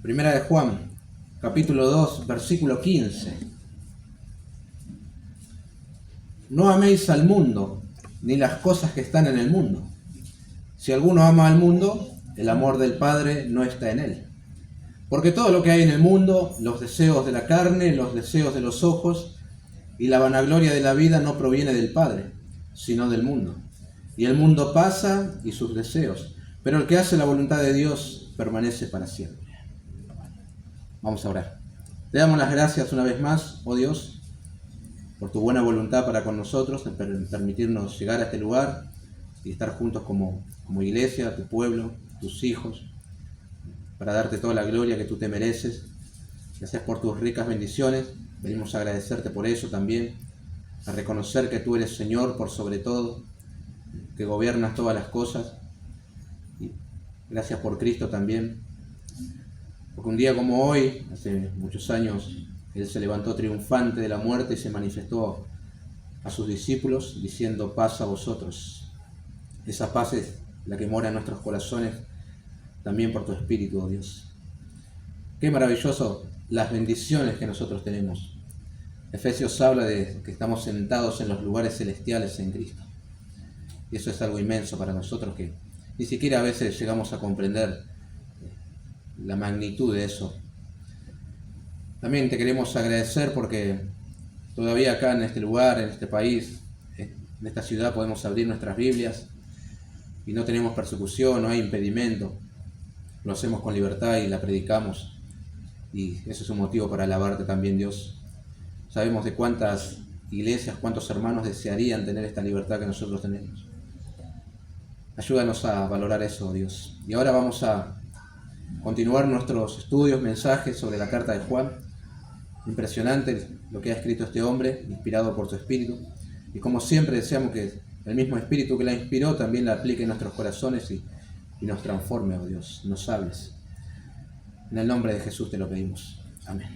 Primera de Juan, capítulo 2, versículo 15. No améis al mundo, ni las cosas que están en el mundo. Si alguno ama al mundo, el amor del Padre no está en él. Porque todo lo que hay en el mundo, los deseos de la carne, los deseos de los ojos y la vanagloria de la vida no proviene del Padre, sino del mundo. Y el mundo pasa y sus deseos, pero el que hace la voluntad de Dios permanece para siempre. Vamos a orar. Te damos las gracias una vez más, oh Dios, por tu buena voluntad para con nosotros, en permitirnos llegar a este lugar y estar juntos como iglesia, tu pueblo, tus hijos, para darte toda la gloria que tú te mereces. Gracias por tus ricas bendiciones. Venimos a agradecerte por eso también, a reconocer que tú eres Señor por sobre todo, que gobiernas todas las cosas. Y gracias por Cristo también, porque un día como hoy, hace muchos años, Él se levantó triunfante de la muerte y se manifestó a sus discípulos diciendo: paz a vosotros. Esa paz es la que mora en nuestros corazones también por tu Espíritu, oh Dios. Qué maravilloso las bendiciones que nosotros tenemos. Efesios habla de que estamos sentados en los lugares celestiales en Cristo. Y eso es algo inmenso para nosotros que ni siquiera a veces llegamos a comprender la magnitud de eso. También te queremos agradecer porque todavía acá en este lugar, en este país, en esta ciudad podemos abrir nuestras Biblias y no tenemos persecución, no hay impedimento. Lo hacemos con libertad y la predicamos. Y eso es un motivo para alabarte también, Dios. Sabemos de cuántas iglesias, cuántos hermanos desearían tener esta libertad que nosotros tenemos. Ayúdanos a valorar eso, Dios. Y ahora vamos a continuar nuestros estudios, mensajes sobre la carta de Juan. Impresionante lo que ha escrito este hombre, inspirado por tu Espíritu. Y como siempre deseamos que el mismo Espíritu que la inspiró también la aplique en nuestros corazones y nos transforme, oh Dios, nos hables. En el nombre de Jesús te lo pedimos. Amén.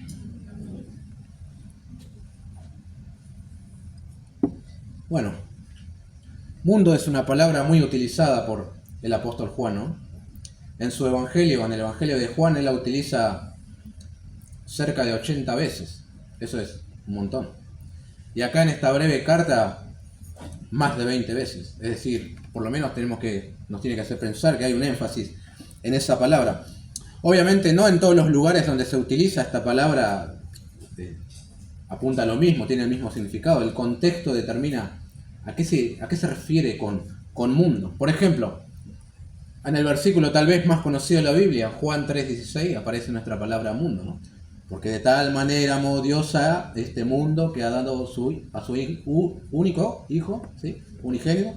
Bueno, mundo es una palabra muy utilizada por el apóstol Juan, ¿no? En su evangelio, en el evangelio de Juan, él la utiliza cerca de 80 veces. Eso es un montón. Y acá en esta breve carta, más de 20 veces. Es decir, por lo menos nos tiene que hacer pensar que hay un énfasis en esa palabra. Obviamente no en todos los lugares donde se utiliza esta palabra apunta a lo mismo, tiene el mismo significado. El contexto determina a qué se refiere con mundo. Por ejemplo, en el versículo tal vez más conocido de la Biblia, Juan 3:16, aparece nuestra palabra mundo, ¿no? Porque de tal manera amó Dios a este mundo que ha dado a su único Hijo, ¿sí? Unigénito,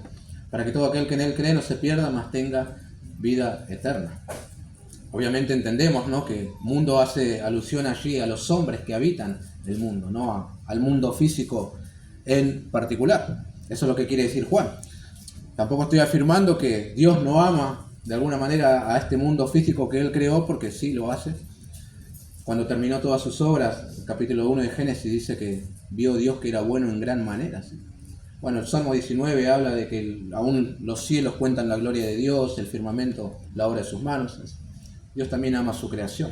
para que todo aquel que en él cree no se pierda, mas tenga vida eterna. Obviamente entendemos, ¿no?, que mundo hace alusión allí a los hombres que habitan el mundo, no al mundo físico en particular. Eso es lo que quiere decir Juan. Tampoco estoy afirmando que Dios no ama de alguna manera a este mundo físico que Él creó, porque sí lo hace. Cuando terminó todas sus obras, el capítulo 1 de Génesis dice que vio Dios que era bueno en gran manera, ¿sí? Bueno, el Salmo 19 habla de que aún los cielos cuentan la gloria de Dios, el firmamento, la obra de sus manos. Dios también ama su creación.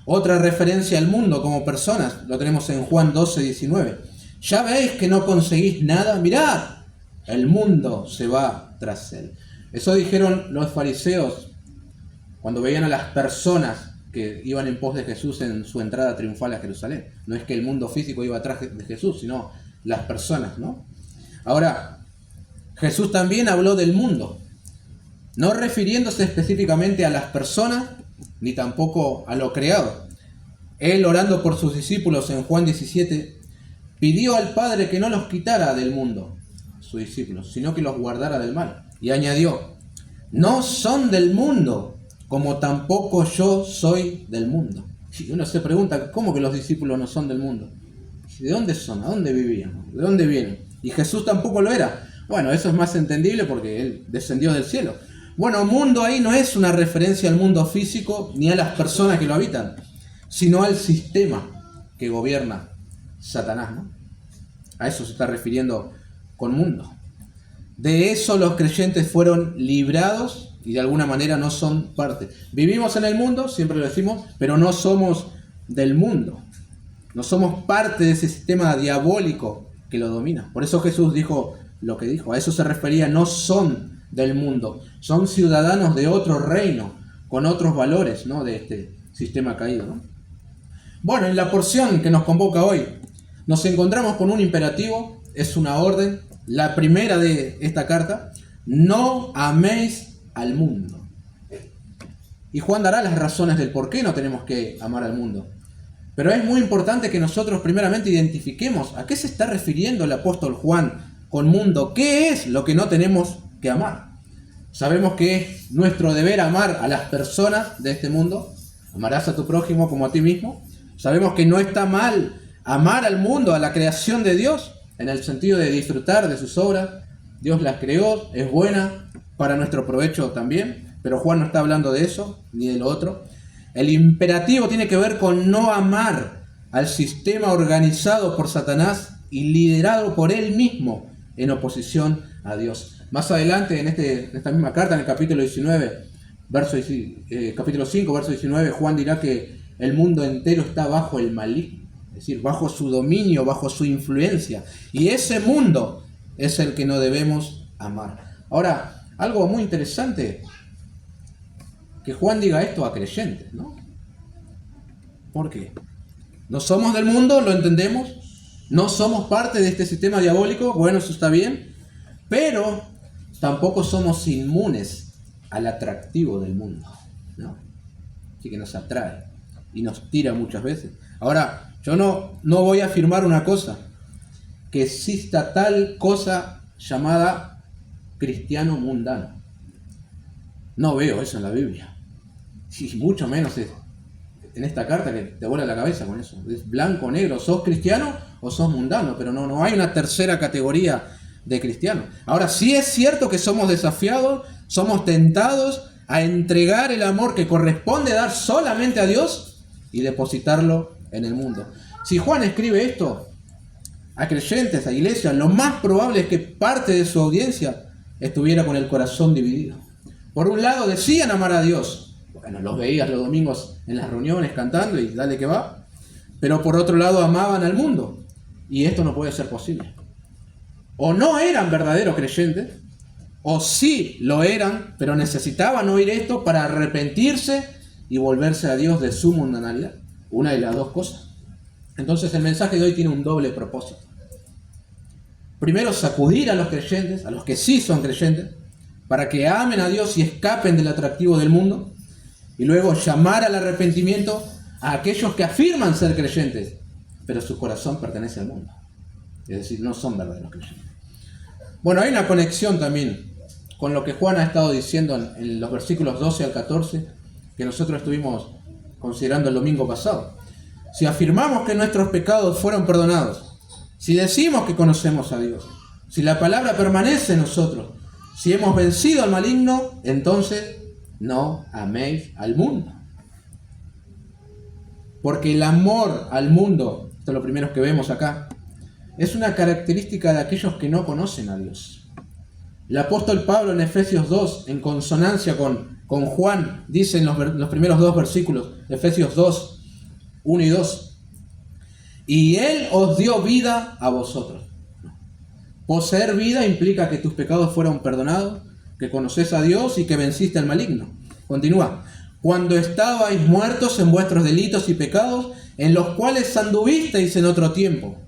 Otra referencia al mundo como personas lo tenemos en Juan 12:19. Ya veis que no conseguís nada, mirad, el mundo se va tras él. Eso dijeron los fariseos cuando veían a las personas que iban en pos de Jesús en su entrada triunfal a Jerusalén. No es que el mundo físico iba atrás de Jesús, sino las personas, ¿no? Ahora, Jesús también habló del mundo, no refiriéndose específicamente a las personas, ni tampoco a lo creado. Él, orando por sus discípulos en Juan 17, pidió al Padre que no los quitara del mundo, sus discípulos, sino que los guardara del mal. Y añadió: no son del mundo, como tampoco yo soy del mundo. Y uno se pregunta, ¿cómo que los discípulos no son del mundo? ¿De dónde son? ¿A dónde vivían? ¿De dónde vienen? Y Jesús tampoco lo era. Bueno, eso es más entendible porque Él descendió del cielo. Bueno, mundo ahí no es una referencia al mundo físico ni a las personas que lo habitan, sino al sistema que gobierna Satanás, ¿no? A eso se está refiriendo con mundo. De eso los creyentes fueron librados y de alguna manera no son parte. Vivimos en el mundo, siempre lo decimos, pero no somos del mundo. No somos parte de ese sistema diabólico que lo domina. Por eso Jesús dijo lo que dijo. A eso se refería, no son del mundo. Son ciudadanos de otro reino, con otros valores, ¿no?, de este sistema caído, ¿no? Bueno, en la porción que nos convoca hoy, nos encontramos con un imperativo, es una orden, la primera de esta carta: no améis al mundo. Y Juan dará las razones del por qué no tenemos que amar al mundo. Pero es muy importante que nosotros primeramente identifiquemos a qué se está refiriendo el apóstol Juan con mundo. ¿Qué es lo que no tenemos que amar? Sabemos que es nuestro deber amar a las personas de este mundo. Amarás a tu prójimo como a ti mismo. Sabemos que no está mal amar al mundo, a la creación de Dios, en el sentido de disfrutar de sus obras. Dios las creó, es buena, para nuestro provecho también. Pero Juan no está hablando de eso, ni de lo otro. El imperativo tiene que ver con no amar al sistema organizado por Satanás y liderado por él mismo en oposición a Dios. Más adelante, en esta misma carta, en el capítulo 19, capítulo 5, verso 19, Juan dirá que el mundo entero está bajo el maligno, es decir, bajo su dominio, bajo su influencia. Y ese mundo es el que no debemos amar. Ahora, algo muy interesante, que Juan diga esto a creyentes, ¿no? ¿Por qué? No somos del mundo, lo entendemos. No somos parte de este sistema diabólico, bueno, eso está bien. Pero tampoco somos inmunes al atractivo del mundo, ¿no? Así que nos atrae y nos tira muchas veces. Ahora, yo no voy a afirmar una cosa, que exista tal cosa llamada cristiano mundano. No veo eso en la Biblia. Y mucho menos en esta carta, que te vuela la cabeza con eso. Es blanco o negro, ¿sos cristiano o sos mundano? Pero no hay una tercera categoría de cristiano. Ahora, sí es cierto que somos desafiados, somos tentados a entregar el amor que corresponde dar solamente a Dios y depositarlo en el mundo. Si Juan escribe esto a creyentes, a iglesias, lo más probable es que parte de su audiencia estuviera con el corazón dividido. Por un lado decían amar a Dios. Bueno, los veías los domingos en las reuniones cantando y dale que va. Pero por otro lado amaban al mundo. Y esto no puede ser posible. O no eran verdaderos creyentes, o sí lo eran, pero necesitaban oír esto para arrepentirse y volverse a Dios de su mundanalidad. Una de las dos cosas. Entonces el mensaje de hoy tiene un doble propósito. Primero, sacudir a los creyentes, a los que sí son creyentes, para que amen a Dios y escapen del atractivo del mundo. Y luego llamar al arrepentimiento a aquellos que afirman ser creyentes, pero su corazón pertenece al mundo. Es decir, no son verdaderos creyentes. Bueno, hay una conexión también con lo que Juan ha estado diciendo en los versículos 12 al 14, que nosotros estuvimos considerando el domingo pasado. Si afirmamos que nuestros pecados fueron perdonados, si decimos que conocemos a Dios, si la palabra permanece en nosotros, si hemos vencido al maligno, entonces no améis al mundo. Porque el amor al mundo, esto es lo primero que vemos acá, es una característica de aquellos que no conocen a Dios. El apóstol Pablo en Efesios 2, en consonancia con Juan, dice en los primeros dos versículos, Efesios 2, 1 y 2, y Él os dio vida a vosotros. Poseer vida implica que tus pecados fueron perdonados, que conoces a Dios y que venciste al maligno. Continúa. Cuando estabais muertos en vuestros delitos y pecados, en los cuales anduvisteis en otro tiempo,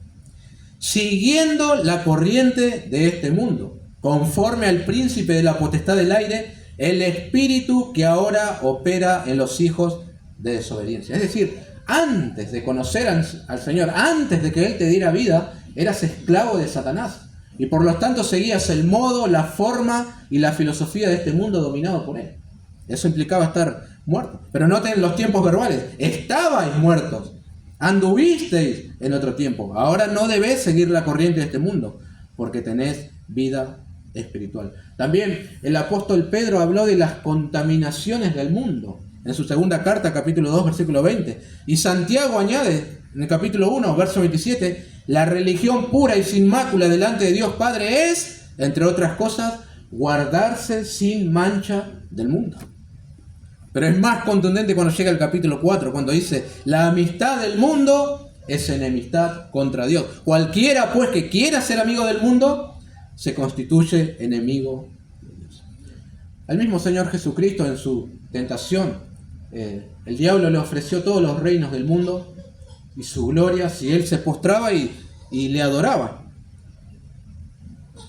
siguiendo la corriente de este mundo, conforme al príncipe de la potestad del aire, el espíritu que ahora opera en los hijos de desobediencia. Es decir, antes de conocer al Señor, antes de que Él te diera vida, eras esclavo de Satanás. Y por lo tanto seguías el modo, la forma y la filosofía de este mundo dominado por él. Eso implicaba estar muerto. Pero noten los tiempos verbales. Estabais muertos. Anduvisteis en otro tiempo. Ahora no debéis seguir la corriente de este mundo, porque tenés vida espiritual. También el apóstol Pedro habló de las contaminaciones del mundo en su segunda carta, capítulo 2, versículo 20. Y Santiago añade en el capítulo 1, verso 27, la religión pura y sin mácula delante de Dios Padre es, entre otras cosas, guardarse sin mancha del mundo. Pero es más contundente cuando llega el capítulo 4, cuando dice, la amistad del mundo es enemistad contra Dios. Cualquiera pues que quiera ser amigo del mundo, se constituye enemigo de Dios. Al mismo Señor Jesucristo en su tentación, el diablo le ofreció todos los reinos del mundo y su gloria si él se postraba y le adoraba.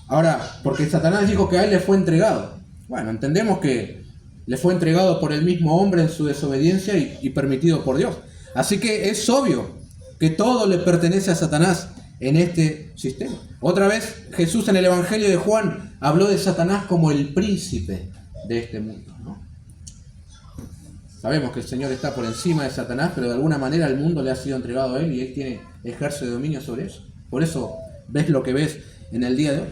Ahora, porque Satanás dijo que a él le fue entregado. Bueno, entendemos que le fue entregado por el mismo hombre en su desobediencia y permitido por Dios. Así que es obvio que todo le pertenece a Satanás en este sistema. Otra vez, Jesús en el Evangelio de Juan habló de Satanás como el príncipe de este mundo, ¿no? Sabemos que el Señor está por encima de Satanás, pero de alguna manera el mundo le ha sido entregado a él y él ejerce dominio sobre eso. Por eso ves lo que ves en el día de hoy.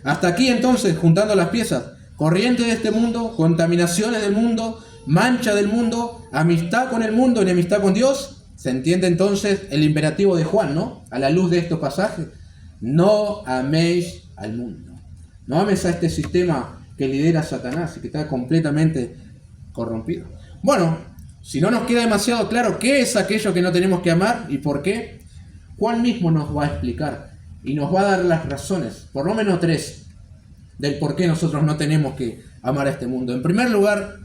Hasta aquí entonces, juntando las piezas, corriente de este mundo, contaminaciones del mundo, mancha del mundo, amistad con el mundo, enemistad con Dios. Se entiende entonces el imperativo de Juan, ¿no? A la luz de estos pasajes. No améis al mundo. No ames a este sistema que lidera Satanás y que está completamente corrompido. Bueno, si no nos queda demasiado claro qué es aquello que no tenemos que amar y por qué, Juan mismo nos va a explicar y nos va a dar las razones, por lo menos 3, del por qué nosotros no tenemos que amar a este mundo. En primer lugar,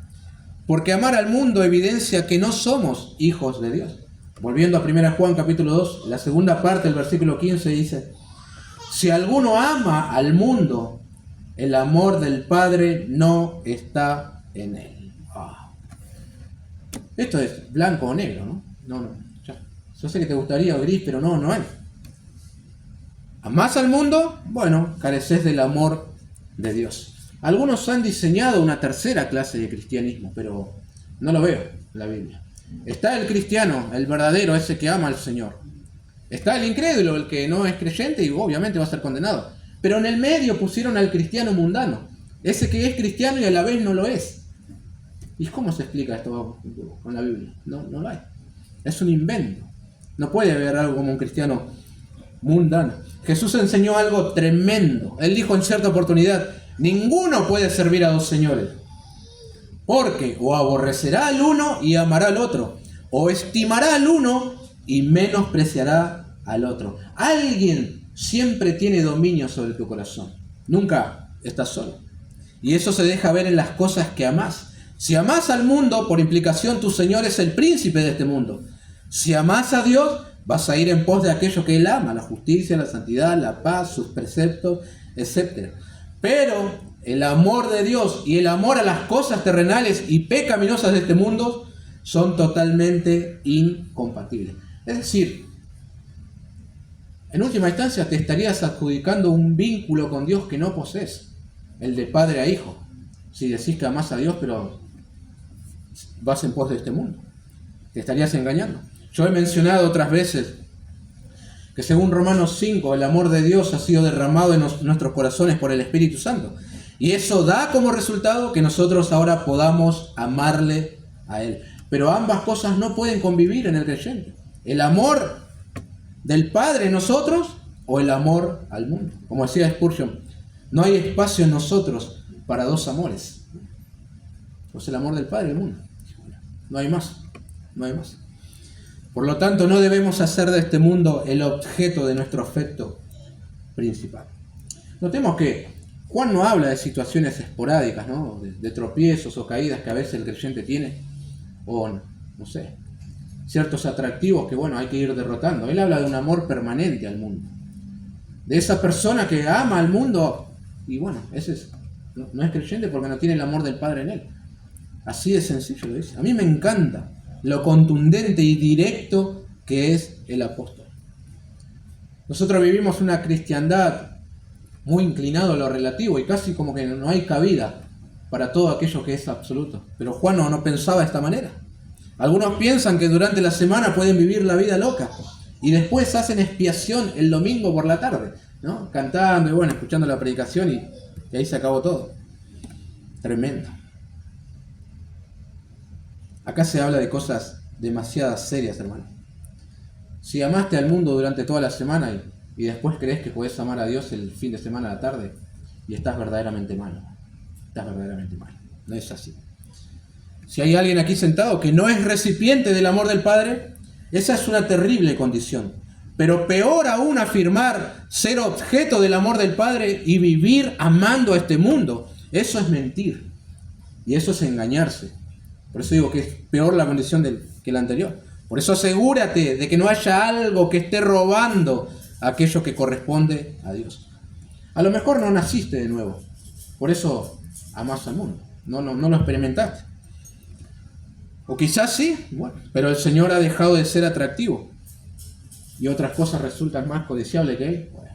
porque amar al mundo evidencia que no somos hijos de Dios. Volviendo a 1 Juan capítulo 2, la segunda parte del versículo 15 dice, si alguno ama al mundo, el amor del Padre no está en él. Esto es blanco o negro, ¿no? No, ya. Yo sé que te gustaría gris, pero no es. ¿Amás al mundo? Bueno, careces del amor de Dios. Algunos han diseñado una tercera clase de cristianismo, pero no lo veo en la Biblia. Está el cristiano, el verdadero, ese que ama al Señor. Está el incrédulo, el que no es creyente y obviamente va a ser condenado. Pero en el medio pusieron al cristiano mundano, ese que es cristiano y a la vez no lo es. ¿Y cómo se explica esto con la Biblia? No lo hay. Es un invento. No puede haber algo como un cristiano mundano. Jesús enseñó algo tremendo. Él dijo en cierta oportunidad, ninguno puede servir a 2 señores. Porque o aborrecerá al uno y amará al otro, o estimará al uno y menospreciará al otro. Alguien siempre tiene dominio sobre tu corazón. Nunca estás solo. Y eso se deja ver en las cosas que amás. Si amás al mundo, por implicación tu Señor es el príncipe de este mundo. Si amás a Dios, vas a ir en pos de aquello que Él ama, la justicia, la santidad, la paz, sus preceptos, etc. Pero el amor de Dios y el amor a las cosas terrenales y pecaminosas de este mundo son totalmente incompatibles. Es decir, en última instancia te estarías adjudicando un vínculo con Dios que no posees, el de padre a hijo. Si decís que amás a Dios, pero vas en pos de este mundo, te estarías engañando. Yo he mencionado otras veces que según Romanos 5, el amor de Dios ha sido derramado en nuestros corazones por el Espíritu Santo. Y eso da como resultado que nosotros ahora podamos amarle a Él. Pero ambas cosas no pueden convivir en el creyente. El amor del Padre en nosotros o el amor al mundo. Como decía Spurgeon, no hay espacio en nosotros para 2 amores. Pues el amor del Padre y el mundo. No hay más. No hay más. Por lo tanto, no debemos hacer de este mundo el objeto de nuestro afecto principal. Notemos que Juan no habla de situaciones esporádicas, ¿no? De tropiezos o caídas que a veces el creyente tiene, o no sé, ciertos atractivos que bueno, hay que ir derrotando. Él habla de un amor permanente al mundo. De esa persona que ama al mundo y bueno, ese no es creyente porque no tiene el amor del Padre en él. Así de sencillo lo dice. A mí me encanta lo contundente y directo que es el apóstol. Nosotros vivimos una cristiandad muy inclinado a lo relativo y casi como que no hay cabida para todo aquello que es absoluto. Pero Juan no pensaba de esta manera. Algunos piensan que durante la semana pueden vivir la vida loca y después hacen expiación el domingo por la tarde, ¿no? Cantando y bueno, escuchando la predicación y ahí se acabó todo. Tremendo. Acá se habla de cosas demasiado serias, hermano. Si amaste al mundo durante toda la semana y después crees que podés amar a Dios el fin de semana a la tarde, y estás verdaderamente mal. Estás verdaderamente mal. No es así. si hay alguien aquí sentado que no es recipiente del amor del Padre, esa es una terrible condición. Pero peor aún afirmar ser objeto del amor del Padre y vivir amando a este mundo. Eso es mentir. Y eso es engañarse. Por eso digo que es peor la condición que la anterior. Por eso asegúrate de que no haya algo que esté robando aquello que corresponde a Dios. A lo mejor no naciste de nuevo. Por eso amás al mundo. No lo experimentaste. O quizás sí, bueno, pero el Señor ha dejado de ser atractivo. Y otras cosas resultan más codiciables que Él. Bueno,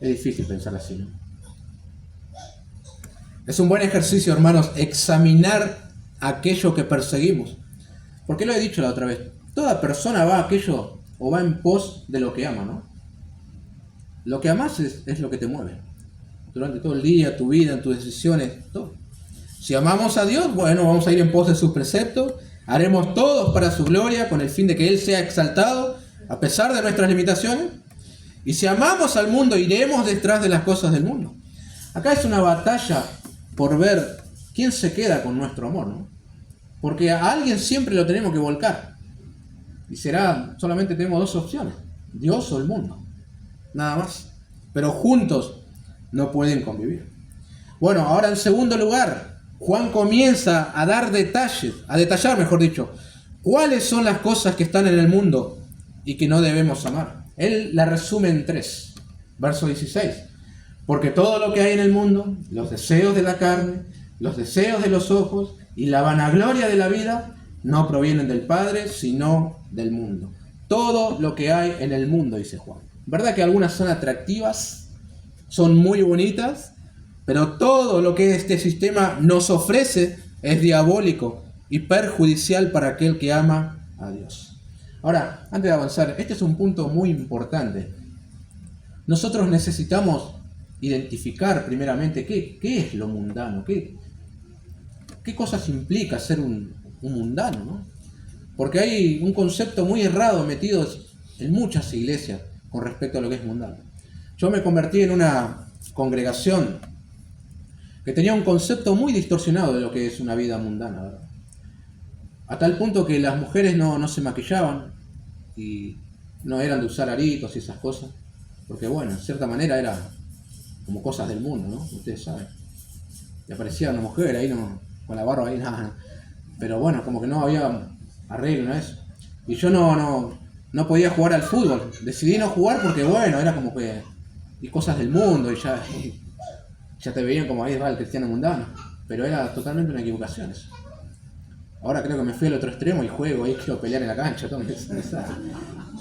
es difícil pensar así, ¿no? Es un buen ejercicio, hermanos, examinar aquello que perseguimos. Porque lo he dicho la otra vez. Toda persona va a aquello o va en pos de lo que ama, ¿no? Lo que amas es lo que te mueve. Durante todo el día, tu vida, en tus decisiones, todo. Si amamos a Dios, bueno, vamos a ir en pos de sus preceptos. Haremos todos para su gloria con el fin de que Él sea exaltado a pesar de nuestras limitaciones. Y si amamos al mundo, iremos detrás de las cosas del mundo. Acá es una batalla por ver quién se queda con nuestro amor, ¿no? Porque a alguien siempre lo tenemos que volcar. Y solamente tenemos dos opciones, Dios o el mundo. Nada más. Pero juntos no pueden convivir. Bueno, ahora en segundo lugar, Juan comienza a detallar, mejor dicho, cuáles son las cosas que están en el mundo y que no debemos amar. Él la resume en 3, verso 16. Porque todo lo que hay en el mundo, los deseos de la carne, los deseos de los ojos y la vanagloria de la vida, no provienen del Padre, sino del mundo. Todo lo que hay en el mundo, dice Juan. ¿Verdad que algunas son atractivas? Son muy bonitas, pero todo lo que este sistema nos ofrece es diabólico y perjudicial para aquel que ama a Dios. Ahora, antes de avanzar, este es un punto muy importante. Nosotros necesitamos identificar primeramente qué es lo mundano, qué cosas implica ser un mundano, ¿no? Porque hay un concepto muy errado metido en muchas iglesias con respecto a lo que es mundano. Yo me convertí en una congregación que tenía un concepto muy distorsionado de lo que es una vida mundana, ¿verdad? A tal punto que las mujeres no se maquillaban y no eran de usar aritos y esas cosas, porque bueno, en cierta manera era como cosas del mundo, ¿no? Ustedes saben. Y aparecía una mujer ahí con la barba ahí, nada. Pero bueno, como que no había arreglo en eso. Y yo no podía jugar al fútbol. Decidí no jugar porque bueno, era como que y cosas del mundo y ya te veían como ahí va el cristiano mundano. Pero era totalmente una equivocación eso. Ahora creo que me fui al otro extremo y juego ahí, quiero pelear en la cancha, todo.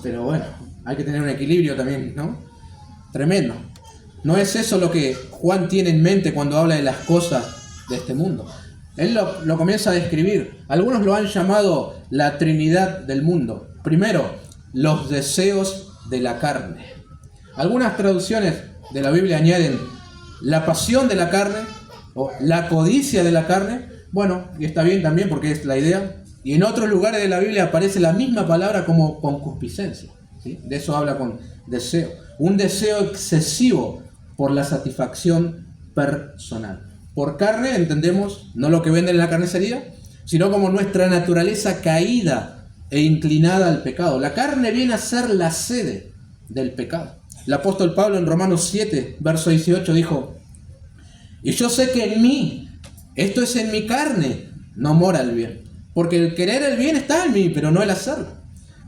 Pero bueno, hay que tener un equilibrio también, ¿no? Tremendo. No es eso lo que Juan tiene en mente cuando habla de las cosas de este mundo. Él lo comienza a describir. Algunos lo han llamado la Trinidad del mundo. Primero, los deseos de la carne. Algunas traducciones de la Biblia añaden la pasión de la carne o la codicia de la carne. Bueno, y está bien también porque es la idea. Y en otros lugares de la Biblia aparece la misma palabra como concupiscencia, ¿sí? De eso habla con deseo. Un deseo excesivo por la satisfacción personal. Por carne entendemos no lo que venden en la carnicería, sino como nuestra naturaleza caída e inclinada al pecado. La carne viene a ser la sede del pecado. El apóstol Pablo en Romanos 7, verso 18 dijo: y yo sé que en mí, esto es en mi carne, no mora el bien. Porque el querer el bien está en mí, pero no el hacerlo.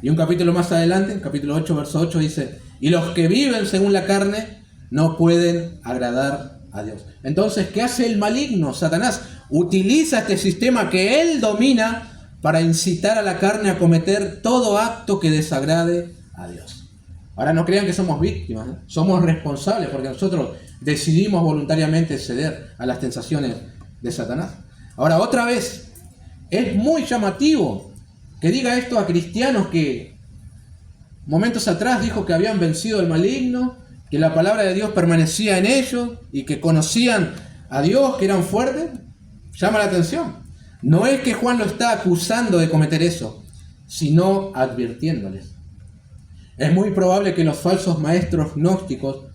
Y un capítulo más adelante, capítulo 8, verso 8 dice: y los que viven según la carne no pueden agradar a Dios. Entonces, ¿qué hace el maligno? Satanás utiliza este sistema que él domina para incitar a la carne a cometer todo acto que desagrade a Dios. Ahora no crean que somos víctimas, ¿eh? Somos responsables porque nosotros decidimos voluntariamente ceder a las tentaciones de Satanás. Ahora, otra vez, es muy llamativo que diga esto a cristianos que momentos atrás dijo que habían vencido al maligno, que la palabra de Dios permanecía en ellos y que conocían a Dios, que eran fuertes. Llama la atención. No es que Juan lo está acusando de cometer eso, sino advirtiéndoles. Es muy probable que los falsos maestros gnósticos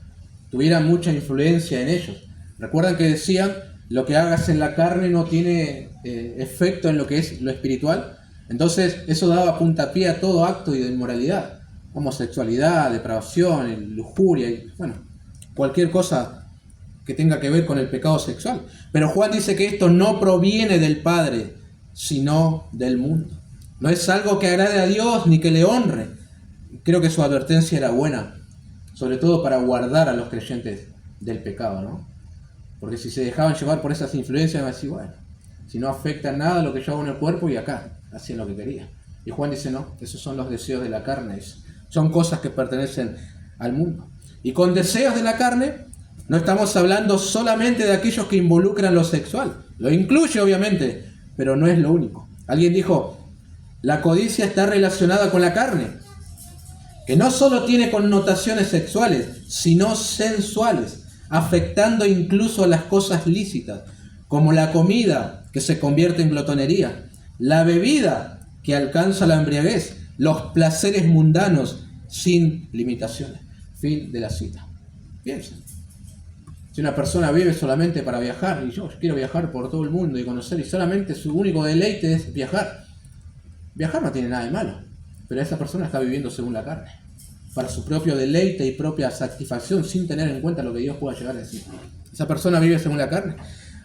tuvieran mucha influencia en ellos. Recuerdan que decían lo que hagas en la carne no tiene efecto en lo que es lo espiritual. Entonces eso daba puntapié a todo acto de inmoralidad, homosexualidad, depravación, lujuria, y bueno, cualquier cosa que tenga que ver con el pecado sexual. Pero Juan dice que esto no proviene del Padre, sino del mundo. No es algo que agrade a Dios ni que le honre. Creo que su advertencia era buena, sobre todo para guardar a los creyentes del pecado, ¿no? Porque si se dejaban llevar por esas influencias, iban a decir, bueno, si no afecta nada lo que yo hago en el cuerpo, y acá hacían lo que querían. Y Juan dice, no, esos son los deseos de la carne, son cosas que pertenecen al mundo. Y con deseos de la carne, no estamos hablando solamente de aquellos que involucran lo sexual. Lo incluye, obviamente, pero no es lo único. Alguien dijo, la codicia está relacionada con la carne, que no solo tiene connotaciones sexuales, sino sensuales, afectando incluso a las cosas lícitas, como la comida, que se convierte en glotonería, la bebida, que alcanza la embriaguez, los placeres mundanos sin limitaciones. Fin de la cita. Piensen. Si una persona vive solamente para viajar, y yo quiero viajar por todo el mundo y conocer, y solamente su único deleite es viajar. Viajar no tiene nada de malo, pero esa persona está viviendo según la carne, para su propio deleite y propia satisfacción, sin tener en cuenta lo que Dios pueda llegar a decir. Esa persona vive según la carne.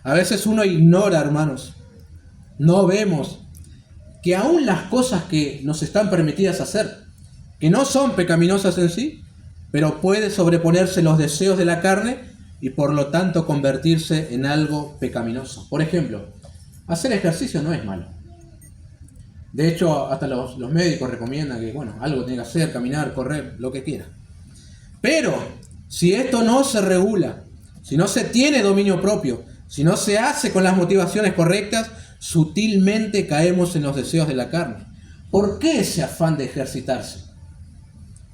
A veces uno ignora, hermanos, no vemos que aún las cosas que nos están permitidas hacer, que no son pecaminosas en sí, pero puede sobreponerse los deseos de la carne y por lo tanto convertirse en algo pecaminoso. Por ejemplo, hacer ejercicio no es malo. De hecho, hasta los médicos recomiendan que, bueno, algo tiene que hacer, caminar, correr, lo que quiera. Pero, si esto no se regula, si no se tiene dominio propio, si no se hace con las motivaciones correctas, sutilmente caemos en los deseos de la carne. ¿Por qué ese afán de ejercitarse?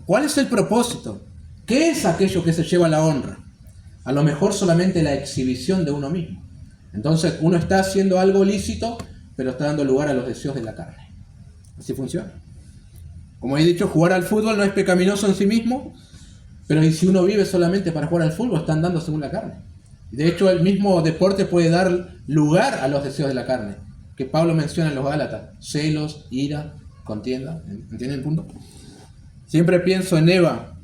¿Cuál es el propósito? ¿Qué es aquello que se lleva a la honra? A lo mejor solamente la exhibición de uno mismo. Entonces, uno está haciendo algo lícito, pero está dando lugar a los deseos de la carne. Así funciona. Como he dicho, jugar al fútbol no es pecaminoso en sí mismo, pero si uno vive solamente para jugar al fútbol, está andando según la carne. De hecho, el mismo deporte puede dar lugar a los deseos de la carne, que Pablo menciona en los Gálatas: celos, ira, contienda. ¿Entienden el punto? Siempre pienso en Eva.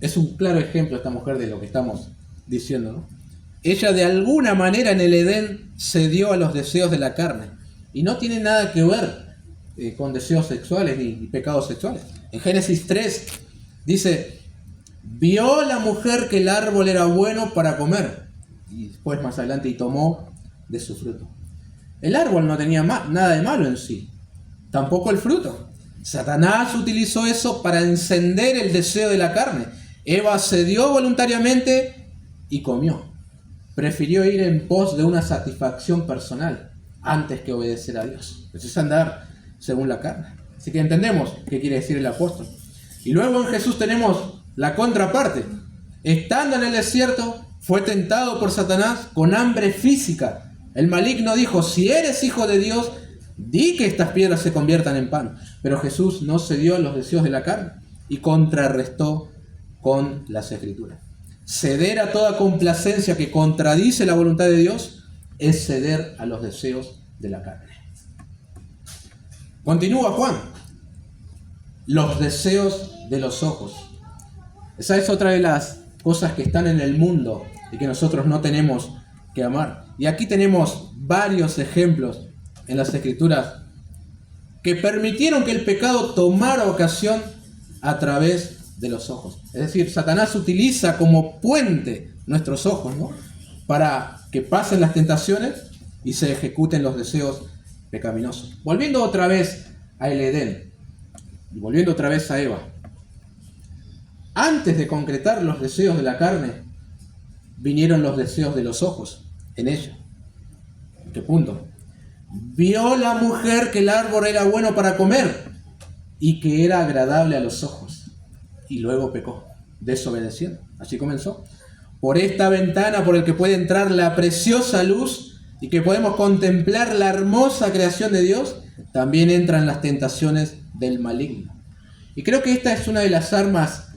Es un claro ejemplo esta mujer de lo que estamos diciendo, ¿no? Ella de alguna manera en el Edén cedió a los deseos de la carne. Y no tiene nada que ver con deseos sexuales ni pecados sexuales. En Génesis 3 dice, vio la mujer que el árbol era bueno para comer. Y después más adelante, y tomó de su fruto. El árbol no tenía nada de malo en sí. Tampoco el fruto. Satanás utilizó eso para encender el deseo de la carne. Eva cedió voluntariamente y comió. Prefirió ir en pos de una satisfacción personal antes que obedecer a Dios. Eso es andar según la carne. Así que entendemos qué quiere decir el apóstol. Y luego en Jesús tenemos la contraparte. Estando en el desierto, fue tentado por Satanás con hambre física. El maligno dijo, si eres hijo de Dios, di que estas piedras se conviertan en pan. Pero Jesús no cedió a los deseos de la carne y contrarrestó con las Escrituras. Ceder a toda complacencia que contradice la voluntad de Dios es ceder a los deseos de la carne. Continúa Juan. Los deseos de los ojos. Esa es otra de las cosas que están en el mundo y que nosotros no tenemos que amar. Y aquí tenemos varios ejemplos en las Escrituras que permitieron que el pecado tomara ocasión a través de los ojos. Es decir, Satanás utiliza como puente nuestros ojos, ¿no?, para que pasen las tentaciones y se ejecuten los deseos pecaminosos. Volviendo otra vez a el Edén y volviendo otra vez a Eva. Antes de concretar los deseos de la carne, vinieron los deseos de los ojos en ella. ¿En qué punto? Vio la mujer que el árbol era bueno para comer y que era agradable a los ojos. Y luego pecó, desobedeciendo. Así comenzó. Por esta ventana por el que puede entrar la preciosa luz y que podemos contemplar la hermosa creación de Dios, también entran las tentaciones del maligno. Y creo que esta es una de las armas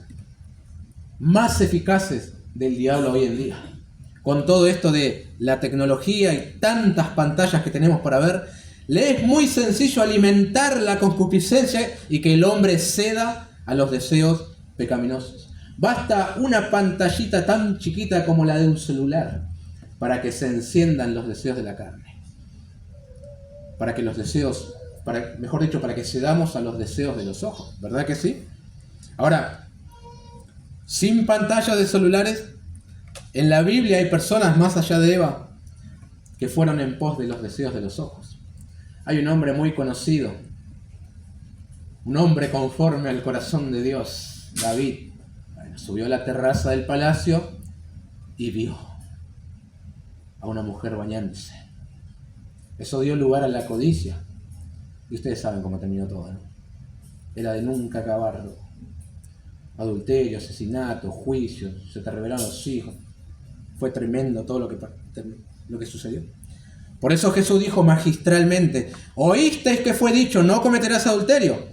más eficaces del diablo hoy en día. Con todo esto de la tecnología y tantas pantallas que tenemos para ver, le es muy sencillo alimentar la concupiscencia y que el hombre ceda a los deseos pecaminosos. Basta una pantallita tan chiquita como la de un celular para que se enciendan los deseos de la carne. Para que los deseos, mejor dicho, para que cedamos a los deseos de los ojos. ¿Verdad que sí? Ahora, sin pantalla de celulares, en la Biblia hay personas más allá de Eva que fueron en pos de los deseos de los ojos. Hay un hombre muy conocido, un hombre conforme al corazón de Dios, David. Bueno, subió a la terraza del palacio y vio a una mujer bañándose. Eso dio lugar a la codicia. Y ustedes saben cómo terminó todo, ¿no? Era de nunca acabar. Adulterio, asesinato, juicio, se te revelaron los hijos. Fue tremendo todo lo que sucedió. Por eso Jesús dijo magistralmente: oísteis que fue dicho, no cometerás adulterio.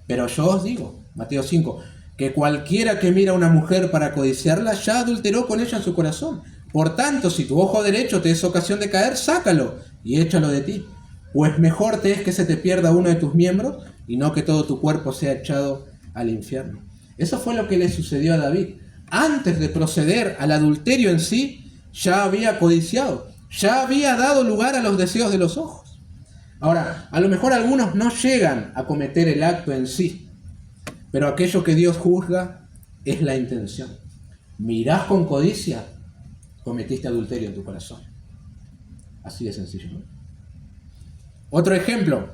Pero yo os digo, Mateo 5, que cualquiera que mira a una mujer para codiciarla, ya adulteró con ella en su corazón. Por tanto, si tu ojo derecho te es ocasión de caer, sácalo y échalo de ti. Pues mejor te es que se te pierda uno de tus miembros y no que todo tu cuerpo sea echado al infierno. Eso fue lo que le sucedió a David. Antes de proceder al adulterio en sí, ya había codiciado, ya había dado lugar a los deseos de los ojos. Ahora, a lo mejor algunos no llegan a cometer el acto en sí, pero aquello que Dios juzga es la intención. Mirás con codicia, cometiste adulterio en tu corazón. Así de sencillo, ¿no? Otro ejemplo,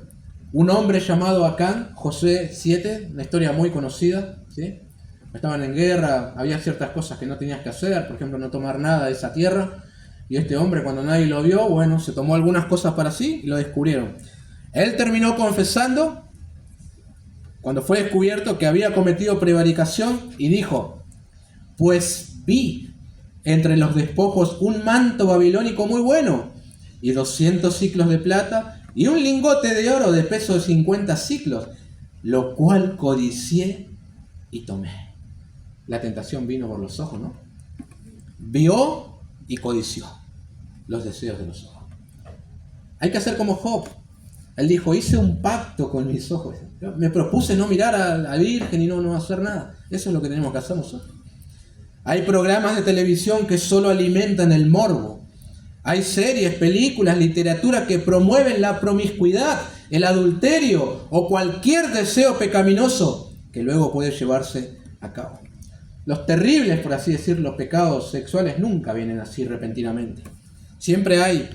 un hombre llamado Acán, Josué 7, una historia muy conocida, ¿sí? Estaban en guerra, había ciertas cosas que no tenías que hacer, por ejemplo, no tomar nada de esa tierra, y este hombre, cuando nadie lo vio, bueno, se tomó algunas cosas para sí y lo descubrieron. Él terminó confesando, cuando fue descubierto, que había cometido prevaricación y dijo: pues vi entre los despojos un manto babilónico muy bueno, y 200 siclos de plata, y un lingote de oro de peso de 50 siclos, lo cual codicié y tomé. La tentación vino por los ojos, ¿no? Vio y codició los deseos de los ojos. Hay que hacer como Job. Él dijo: hice un pacto con mis ojos. Me propuse no mirar a la Virgen y no hacer nada. Eso es lo que tenemos que hacer nosotros. Hay programas de televisión que solo alimentan el morbo. Hay series, películas, literatura que promueven la promiscuidad, el adulterio o cualquier deseo pecaminoso que luego puede llevarse a cabo. Los terribles, por así decirlo, pecados sexuales nunca vienen así repentinamente. Siempre hay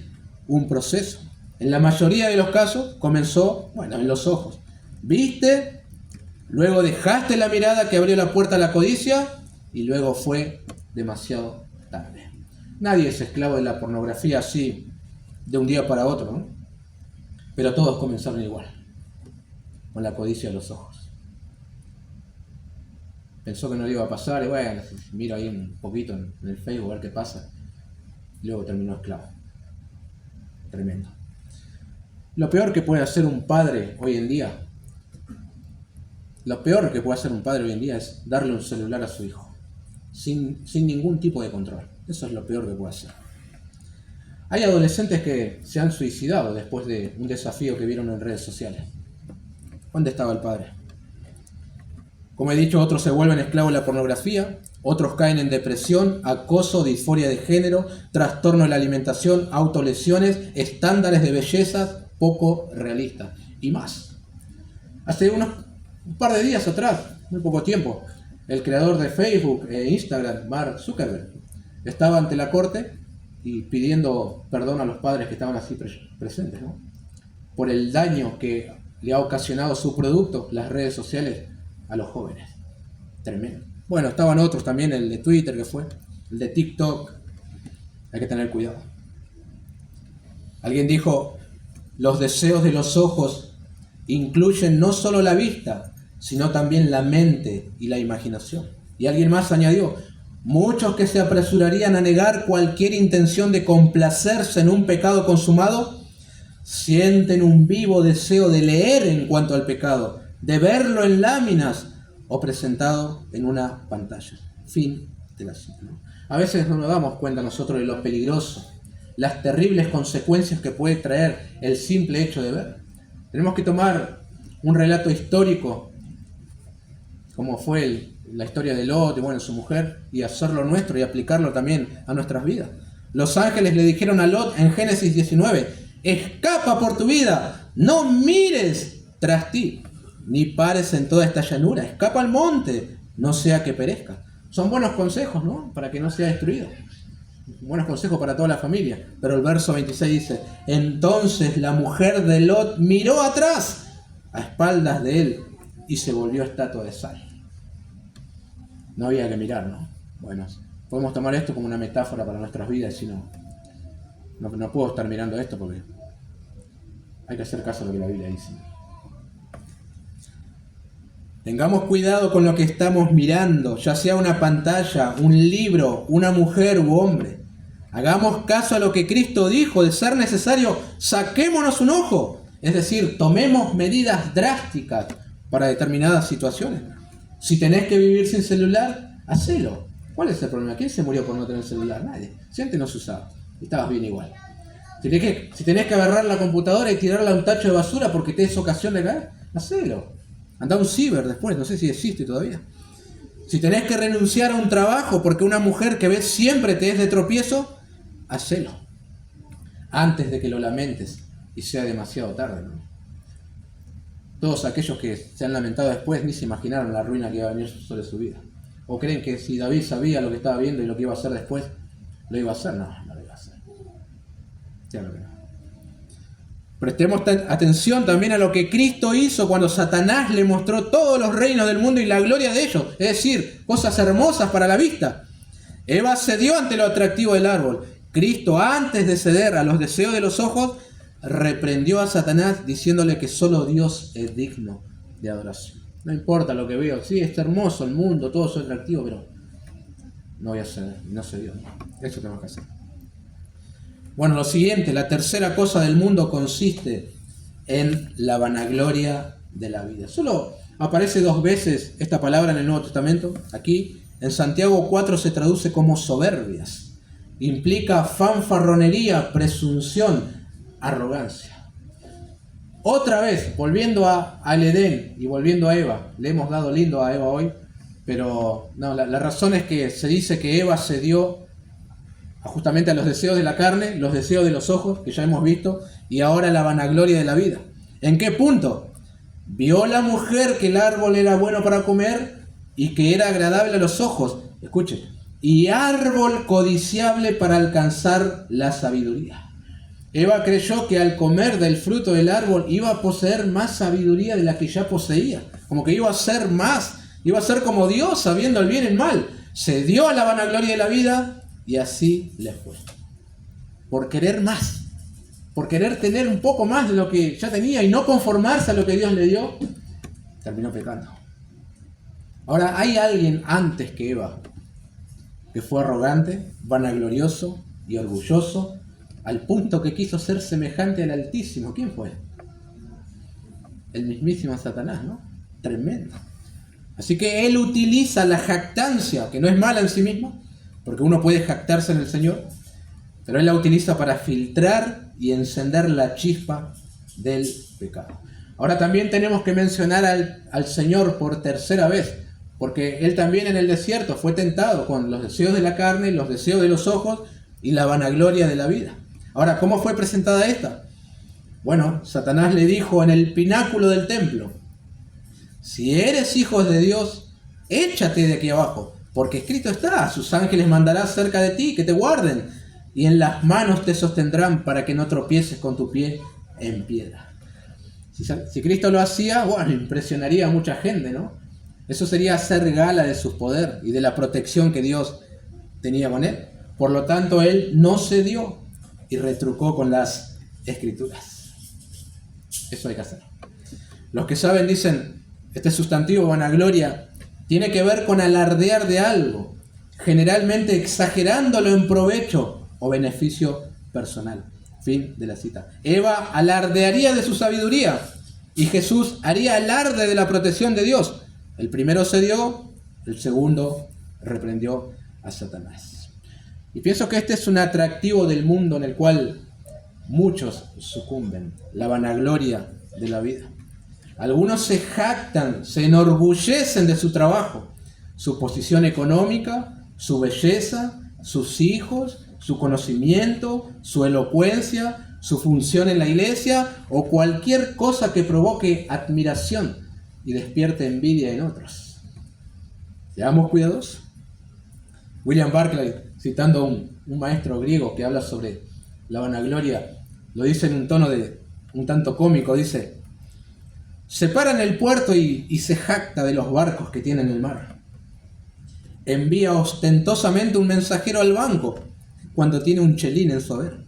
un proceso. En la mayoría de los casos comenzó, en los ojos. Viste, luego dejaste la mirada que abrió la puerta a la codicia y luego fue demasiado tarde. Nadie es esclavo de la pornografía así de un día para otro, ¿no? Pero todos comenzaron igual, con la codicia de los ojos. Pensó que no le iba a pasar y bueno, miro ahí un poquito en el Facebook a ver qué pasa. Y luego terminó esclavo. Tremendo. Lo peor que puede hacer un padre hoy en día, es darle un celular a su hijo, sin ningún tipo de control. Eso es lo peor que puede hacer. Hay adolescentes que se han suicidado después de un desafío que vieron en redes sociales. ¿Dónde estaba el padre? Como he dicho, otros se vuelven esclavos de la pornografía, otros caen en depresión, acoso, disforia de género, trastorno de la alimentación, autolesiones, estándares de belleza poco realistas y más. Hace un par de días atrás, muy poco tiempo, el creador de Facebook e Instagram, Mark Zuckerberg, estaba ante la corte y pidiendo perdón a los padres que estaban así presentes, ¿no? Por el daño que le ha ocasionado su producto, las redes sociales, a los jóvenes. Tremendo. Bueno, estaban otros también, el de Twitter que fue, el de TikTok. Hay que tener cuidado. Alguien dijo: los deseos de los ojos incluyen no solo la vista, sino también la mente y la imaginación. Y alguien más añadió: muchos que se apresurarían a negar cualquier intención de complacerse en un pecado consumado, sienten un vivo deseo de leer en cuanto al pecado, de verlo en láminas o presentado en una pantalla. Fin de la cita, ¿no? A veces no nos damos cuenta nosotros de lo peligroso las terribles consecuencias que puede traer el simple hecho de ver. Tenemos que tomar un relato histórico, como fue la historia de Lot y bueno, su mujer, y hacerlo nuestro y aplicarlo también a nuestras vidas. Los ángeles le dijeron a Lot en Génesis 19, escapa por tu vida, no mires tras ti, ni pares en toda esta llanura, escapa al monte, no sea que perezca. Son buenos consejos, ¿no? Para que no sea destruido. Buenos consejos para toda la familia. Pero el verso 26 dice, entonces la mujer de Lot miró atrás, a espaldas de él, y se volvió estatua de sal. No había que mirar, ¿no? Bueno, podemos tomar esto como una metáfora para nuestras vidas, si no puedo estar mirando esto porque hay que hacer caso a lo que la Biblia dice. Tengamos cuidado con lo que estamos mirando, ya sea una pantalla, un libro, una mujer u hombre. Hagamos caso a lo que Cristo dijo, de ser necesario, saquémonos un ojo. Es decir, tomemos medidas drásticas para determinadas situaciones. Si tenés que vivir sin celular, hacelo. ¿Cuál es el problema? ¿Quién se murió por no tener celular? Nadie. Si antes no se usaba, estabas bien igual. Si tenés que agarrar la computadora y tirarla a un tacho de basura porque te es ocasión de caer, hacelo. Anda a un ciber después, no sé si existe todavía. Si tenés que renunciar a un trabajo porque una mujer que ves siempre te es de tropiezo, hacelo. Antes de que lo lamentes y sea demasiado tarde, ¿no? Todos aquellos que se han lamentado después ni se imaginaron la ruina que iba a venir sobre su vida. ¿O creen que si David sabía lo que estaba viendo y lo que iba a hacer después, lo iba a hacer? No lo iba a hacer. Claro que no. Prestemos atención también a lo que Cristo hizo cuando Satanás le mostró todos los reinos del mundo y la gloria de ellos, es decir, cosas hermosas para la vista. Eva cedió ante lo atractivo del árbol. Cristo, antes de ceder a los deseos de los ojos, reprendió a Satanás diciéndole que solo Dios es digno de adoración. No importa lo que veo, sí, está hermoso el mundo, todo es atractivo, pero no voy a ceder, no cedió. Eso tenemos que hacer. Bueno, lo siguiente, la tercera cosa del mundo consiste en la vanagloria de la vida. Solo aparece 2 veces esta palabra en el Nuevo Testamento. Aquí, en Santiago 4 se traduce como soberbias. Implica fanfarronería, presunción, arrogancia. Otra vez, volviendo al Edén y volviendo a Eva. Le hemos dado lindo a Eva hoy, pero no, la razón es que se dice que Eva cedió justamente a los deseos de la carne, los deseos de los ojos, que ya hemos visto, y ahora la vanagloria de la vida. ¿En qué punto? Vio la mujer que el árbol era bueno para comer y que era agradable a los ojos. Escuchen, y árbol codiciable para alcanzar la sabiduría. Eva creyó que al comer del fruto del árbol iba a poseer más sabiduría de la que ya poseía. Como que iba a ser más, iba a ser como Dios sabiendo el bien y el mal. Se dio a la vanagloria de la vida y así le fue. Por querer más, por querer tener un poco más de lo que ya tenía y no conformarse a lo que Dios le dio, terminó pecando. Ahora, hay alguien antes que Eva que fue arrogante, vanaglorioso y orgulloso, al punto que quiso ser semejante al Altísimo. ¿Quién fue? El mismísimo Satanás, ¿no? Tremendo. Así que él utiliza la jactancia, que no es mala en sí misma, porque uno puede jactarse en el Señor, pero él la utiliza para filtrar y encender la chispa del pecado. Ahora también tenemos que mencionar al Señor por tercera vez, porque él también en el desierto fue tentado con los deseos de la carne, los deseos de los ojos y la vanagloria de la vida. Ahora, ¿cómo fue presentada esta? Bueno, Satanás le dijo en el pináculo del templo: si eres hijo de Dios, échate de aquí abajo, porque escrito está, a sus ángeles mandará cerca de ti que te guarden, y en las manos te sostendrán para que no tropieces con tu pie en piedra. Si Cristo lo hacía, bueno, impresionaría a mucha gente, ¿no? Eso sería hacer gala de su poder y de la protección que Dios tenía con él. Por lo tanto, él no cedió y retrucó con las Escrituras. Eso hay que hacer. Los que saben dicen, este sustantivo vanagloria tiene que ver con alardear de algo, generalmente exagerándolo en provecho o beneficio personal. Fin de la cita. Eva alardearía de su sabiduría y Jesús haría alarde de la protección de Dios. El primero cedió, el segundo reprendió a Satanás. Y pienso que este es un atractivo del mundo en el cual muchos sucumben, la vanagloria de la vida. Algunos se jactan, se enorgullecen de su trabajo, su posición económica, su belleza, sus hijos, su conocimiento, su elocuencia, su función en la iglesia o cualquier cosa que provoque admiración y despierte envidia en otros. Seamos cuidadosos. William Barclay, citando a un maestro griego que habla sobre la vanagloria, lo dice en un tono un tanto cómico, dice: se para en el puerto y se jacta de los barcos que tiene en el mar. Envía ostentosamente un mensajero al banco cuando tiene un chelín en su haber.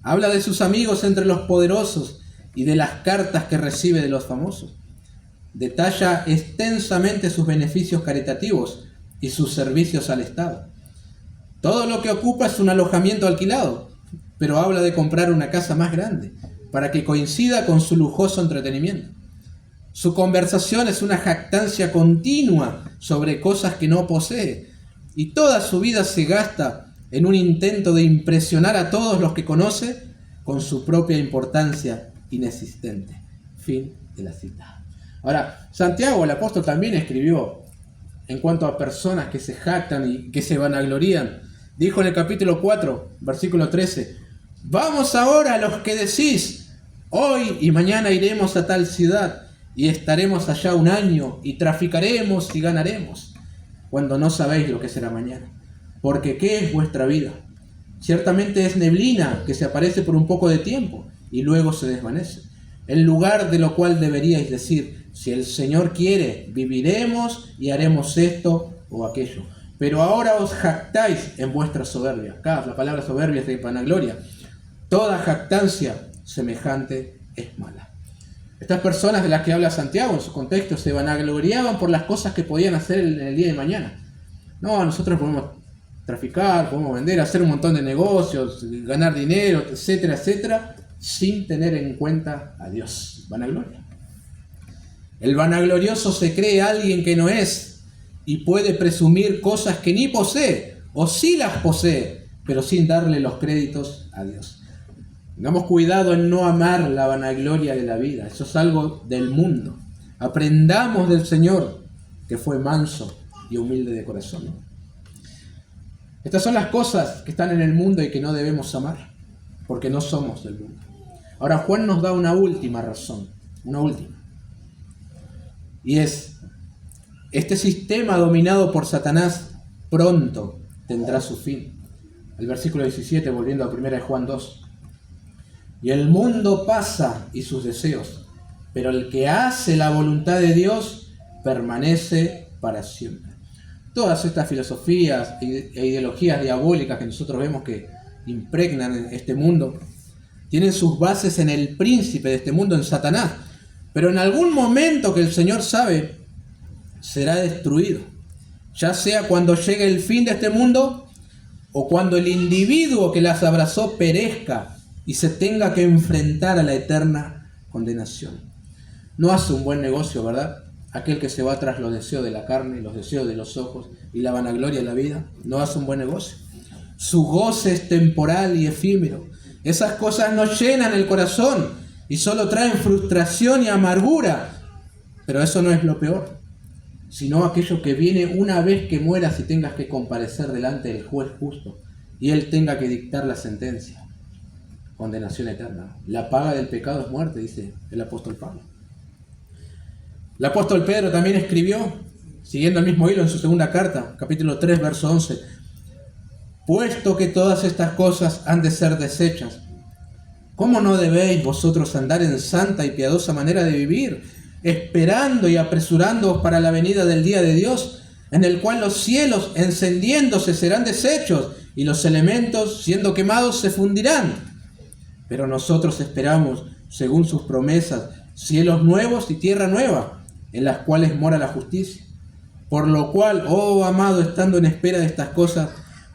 Habla de sus amigos entre los poderosos y de las cartas que recibe de los famosos. Detalla extensamente sus beneficios caritativos y sus servicios al Estado. Todo lo que ocupa es un alojamiento alquilado, pero habla de comprar una casa más grande para que coincida con su lujoso entretenimiento. Su conversación es una jactancia continua sobre cosas que no posee, y toda su vida se gasta en un intento de impresionar a todos los que conoce con su propia importancia inexistente. Fin de la cita. Ahora, Santiago, el apóstol, también escribió en cuanto a personas que se jactan y que se vanaglorían. Dijo en el capítulo 4, versículo 13: vamos ahora a los que decís, hoy y mañana iremos a tal ciudad y estaremos allá un año y traficaremos y ganaremos, cuando no sabéis lo que será mañana. Porque ¿qué es vuestra vida? Ciertamente es neblina que se aparece por un poco de tiempo y luego se desvanece. En lugar de lo cual deberíais decir, si el Señor quiere, viviremos y haremos esto o aquello. Pero ahora os jactáis en vuestra soberbia. Acá la palabra soberbia es de vanagloria. Toda jactancia semejante es mala. Estas personas de las que habla Santiago en su contexto se vanagloriaban por las cosas que podían hacer en el día de mañana. No, nosotros podemos traficar, podemos vender, hacer un montón de negocios, ganar dinero, etcétera, etcétera, sin tener en cuenta a Dios. Vanagloria. El vanaglorioso se cree alguien que no es y puede presumir cosas que ni posee, o sí las posee, pero sin darle los créditos a Dios. Tengamos cuidado en no amar la vanagloria de la vida. Eso es algo del mundo. Aprendamos del Señor, que fue manso y humilde de corazón. Estas son las cosas que están en el mundo y que no debemos amar, porque no somos del mundo. Ahora Juan nos da una última razón, una última. Y es, este sistema dominado por Satanás pronto tendrá su fin. El versículo 17, volviendo a 1 Juan 2. Y el mundo pasa y sus deseos, pero el que hace la voluntad de Dios permanece para siempre. Todas estas filosofías e ideologías diabólicas que nosotros vemos que impregnan este mundo, tienen sus bases en el príncipe de este mundo, en Satanás. Pero en algún momento que el Señor sabe, será destruido. Ya sea cuando llegue el fin de este mundo, o cuando el individuo que las abrazó perezca y se tenga que enfrentar a la eterna condenación. No hace un buen negocio, ¿verdad? Aquel que se va tras los deseos de la carne, los deseos de los ojos y la vanagloria de la vida, no hace un buen negocio. Su goce es temporal y efímero. Esas cosas no llenan el corazón y solo traen frustración y amargura. Pero eso no es lo peor, sino aquello que viene una vez que mueras y tengas que comparecer delante del juez justo y él tenga que dictar la sentencia. Condenación eterna. La paga del pecado es muerte, dice el apóstol Pablo. El apóstol Pedro también escribió, siguiendo el mismo hilo en su segunda carta, capítulo 3, verso 11, puesto que todas estas cosas han de ser deshechas, ¿cómo no debéis vosotros andar en santa y piadosa manera de vivir, esperando y apresurándoos para la venida del día de Dios, en el cual los cielos encendiéndose serán deshechos y los elementos siendo quemados se fundirán? Pero nosotros esperamos, según sus promesas, cielos nuevos y tierra nueva, en las cuales mora la justicia. Por lo cual, oh amado, estando en espera de estas cosas,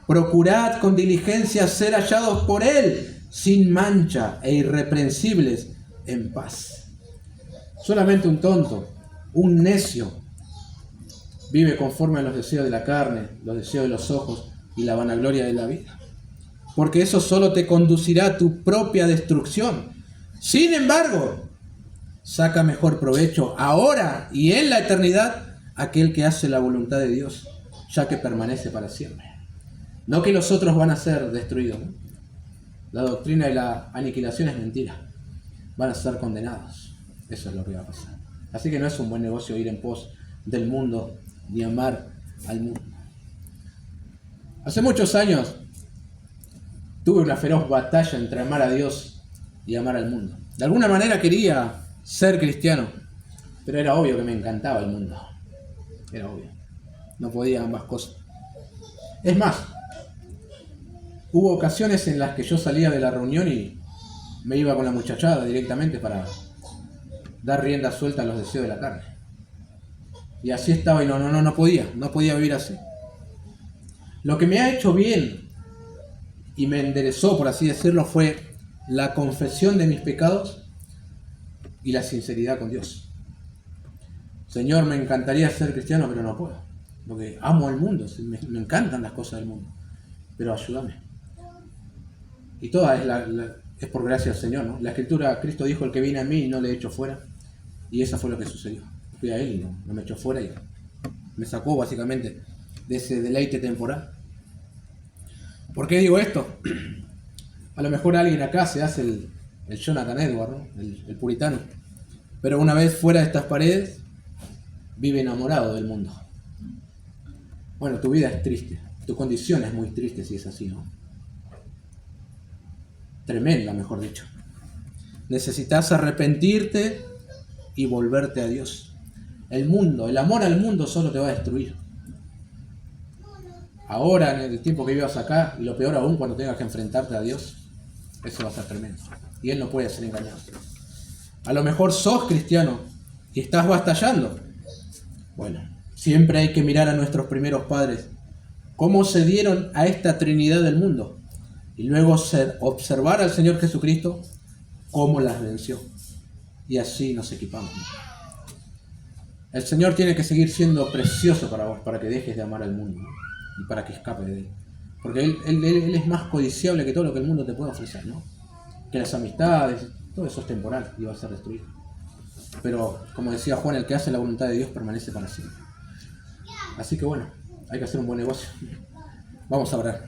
procurad con diligencia ser hallados por Él, sin mancha e irreprensibles, en paz. Solamente un tonto, un necio, vive conforme a los deseos de la carne, los deseos de los ojos, y la vanagloria de la vida, porque eso solo te conducirá a tu propia destrucción. Sin embargo, saca mejor provecho ahora y en la eternidad aquel que hace la voluntad de Dios, ya que permanece para siempre. No que los otros van a ser destruidos, ¿no? La doctrina de la aniquilación es mentira. Van a ser condenados. Eso es lo que va a pasar. Así que no es un buen negocio ir en pos del mundo ni amar al mundo. Hace muchos años tuve una feroz batalla entre amar a Dios y amar al mundo. De alguna manera quería ser cristiano, pero era obvio que me encantaba el mundo. Era obvio. No podía ambas cosas. Es más, hubo ocasiones en las que yo salía de la reunión y me iba con la muchachada directamente para dar rienda suelta a los deseos de la carne. Y así estaba y no podía vivir así. Lo que me ha hecho bien y me enderezó, por así decirlo, fue la confesión de mis pecados y la sinceridad con Dios. Señor, me encantaría ser cristiano, pero no puedo, porque amo al mundo, me encantan las cosas del mundo, pero ayúdame. Y toda es por gracia del Señor, ¿no? La Escritura, Cristo dijo, el que viene a mí no le echo fuera, y eso fue lo que sucedió. Fui a Él y no me echó fuera y me sacó básicamente de ese deleite temporal. ¿Por qué digo esto? A lo mejor alguien acá se hace el Jonathan Edwards, ¿no? el puritano, pero una vez fuera de estas paredes vive enamorado del mundo. Bueno, tu vida es triste, tu condición es muy triste si es así, ¿no? Tremenda, mejor dicho. Necesitas arrepentirte y volverte a Dios. El mundo, el amor al mundo solo te va a destruir. Ahora, en el tiempo que vivas acá, y lo peor aún cuando tengas que enfrentarte a Dios, eso va a ser tremendo. Y Él no puede ser engañado. A lo mejor sos cristiano y estás batallando. Bueno, siempre hay que mirar a nuestros primeros padres, cómo se dieron a esta Trinidad del mundo, y luego observar al Señor Jesucristo cómo las venció. Y así nos equipamos. El Señor tiene que seguir siendo precioso para vos, para que dejes de amar al mundo, ¿no? Y para que escape de Él. Porque él es más codiciable que todo lo que el mundo te puede ofrecer, ¿no? Que las amistades, todo eso es temporal y va a ser destruido. Pero, como decía Juan, el que hace la voluntad de Dios permanece para siempre. Así que bueno, hay que hacer un buen negocio. Vamos a orar.